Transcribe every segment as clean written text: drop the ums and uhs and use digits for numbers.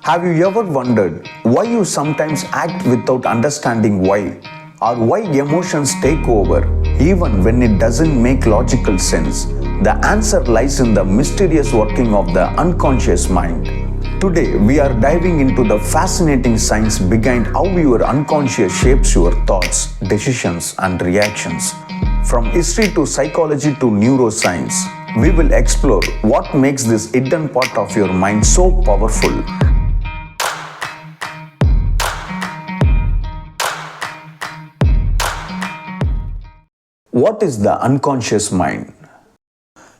Have you ever wondered why you sometimes act without understanding why, or why emotions take over even when it doesn't make logical sense? The answer lies in the mysterious working of the unconscious mind. Today, we are diving into the fascinating science behind how your unconscious shapes your thoughts, decisions, and reactions. From history to psychology to neuroscience, we will explore what makes this hidden part of your mind so powerful. What is the unconscious mind?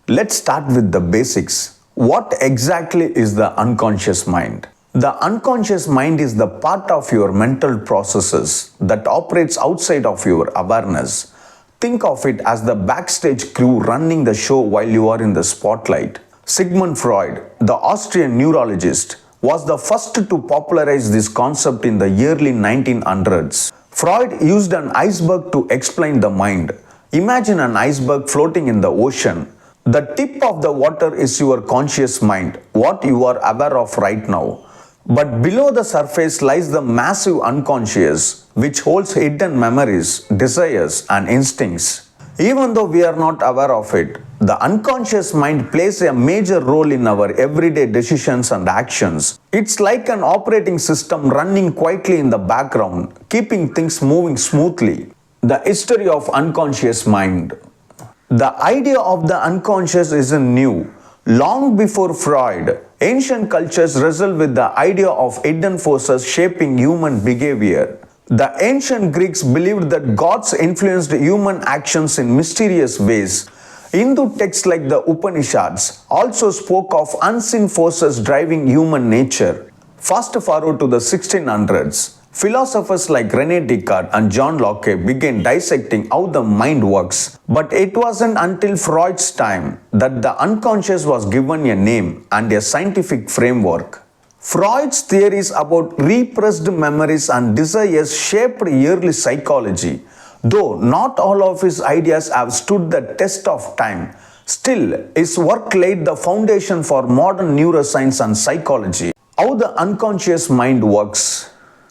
Let's start with the basics. What exactly is the unconscious mind? The unconscious mind is the part of your mental processes that operates outside of your awareness. Think of it as the backstage crew running the show while you are in the spotlight. Sigmund Freud, the Austrian neurologist, was the first to popularize this concept in the early 1900s. Freud used an iceberg to explain the mind. Imagine an iceberg floating in the ocean. The tip of the water is your conscious mind, what you are aware of right now. But below the surface lies the massive unconscious, which holds hidden memories, desires, and instincts. Even though we are not aware of it, the unconscious mind plays a major role in our everyday decisions and actions. It's like an operating system running quietly in the background, keeping things moving smoothly. The history of unconscious mind. The idea of the unconscious isn't new. Long before Freud, ancient cultures wrestled with the idea of hidden forces shaping human behavior. The ancient Greeks believed that gods influenced human actions in mysterious ways. Hindu texts like the Upanishads also spoke of unseen forces driving human nature. Fast forward to the 1600s. Philosophers like René Descartes and John Locke began dissecting how the mind works. But it wasn't until Freud's time that the unconscious was given a name and a scientific framework. Freud's theories about repressed memories and desires shaped early psychology. Though not all of his ideas have stood the test of time, still his work laid the foundation for modern neuroscience and psychology. How the unconscious mind works.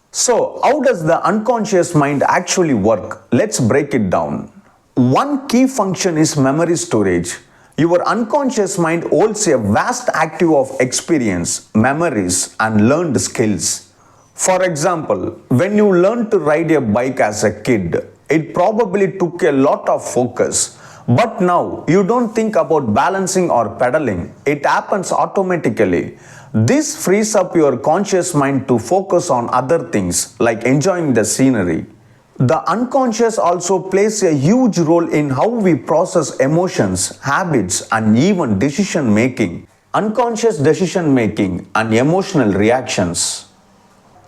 So, how does the unconscious mind actually work? Let's break it down. One key function is memory storage. Your unconscious mind holds a vast archive of experience, memories, and learned skills. For example, when you learned to ride a bike as a kid, it probably took a lot of focus. But now, you don't think about balancing or pedaling. It happens automatically. This frees up your conscious mind to focus on other things like enjoying the scenery. The unconscious also plays a huge role in how we process emotions, habits, and even decision making. Unconscious decision making and emotional reactions.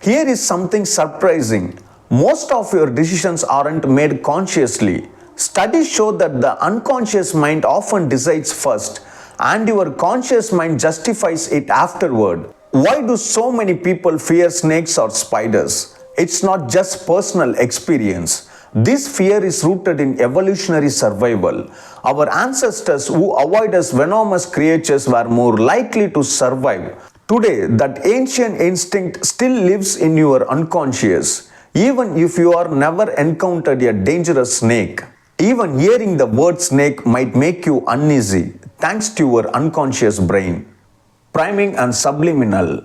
Here is something surprising. Most of your decisions aren't made consciously. Studies show that the unconscious mind often decides first, and your conscious mind justifies it afterward. Why do so many people fear snakes or spiders? It's not just personal experience. This fear is rooted in evolutionary survival. Our ancestors who avoided venomous creatures were more likely to survive. Today, that ancient instinct still lives in your unconscious, even if you are never encountered a dangerous snake. Even hearing the word snake might make you uneasy, thanks to your unconscious brain. Priming and subliminal.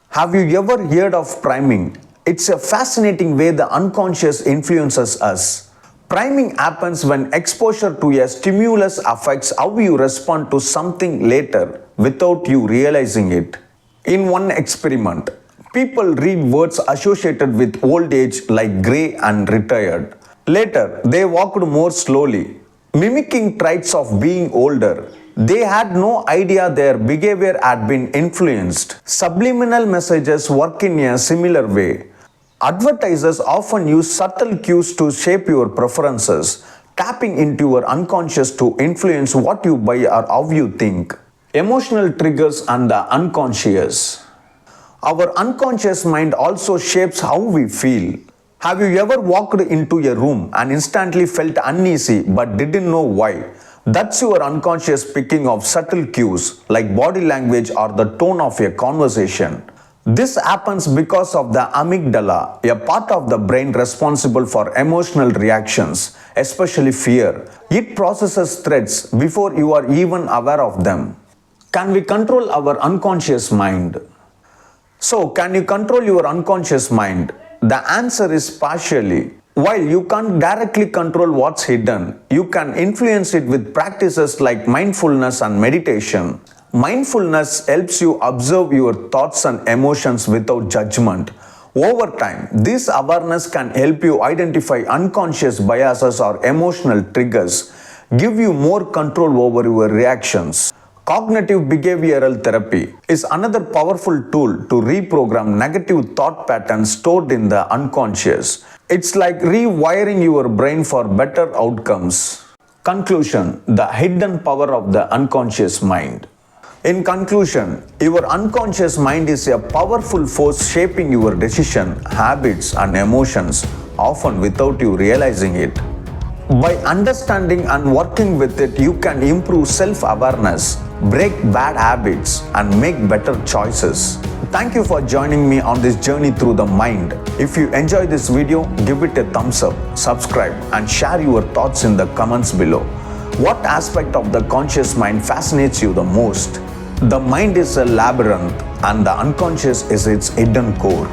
Have you ever heard of priming? It's a fascinating way the unconscious influences us. Priming happens when exposure to a stimulus affects how you respond to something later without you realizing it. In one experiment, people read words associated with old age like grey and retired. Later, they walked more slowly, mimicking traits of being older. They had no idea their behavior had been influenced. Subliminal messages work in a similar way. Advertisers often use subtle cues to shape your preferences, tapping into your unconscious to influence what you buy or how you think. Emotional triggers and the unconscious. Our unconscious mind also shapes how we feel. Have you ever walked into a room and instantly felt uneasy but didn't know why? That's your unconscious picking of subtle cues like body language or the tone of a conversation. This happens because of the amygdala, a part of the brain responsible for emotional reactions, especially fear. It processes threats before you are even aware of them. Can we control our unconscious mind? So, can you control your unconscious mind? The answer is partially. While you can't directly control what's hidden, you can influence it with practices like mindfulness and meditation. Mindfulness helps you observe your thoughts and emotions without judgment. Over time, this awareness can help you identify unconscious biases or emotional triggers, give you more control over your reactions. Cognitive behavioral therapy is another powerful tool to reprogram negative thought patterns stored in the unconscious. It's like rewiring your brain for better outcomes. Conclusion: the hidden power of the unconscious mind. In conclusion, your unconscious mind is a powerful force shaping your decision, habits, and emotions, often without you realizing it. By understanding and working with it, you can improve self-awareness, break bad habits, and make better choices. Thank you for joining me on this journey through the mind. If you enjoyed this video, give it a thumbs up, subscribe, and share your thoughts in the comments below. What aspect of the conscious mind fascinates you the most? The mind is a labyrinth, and the unconscious is its hidden core.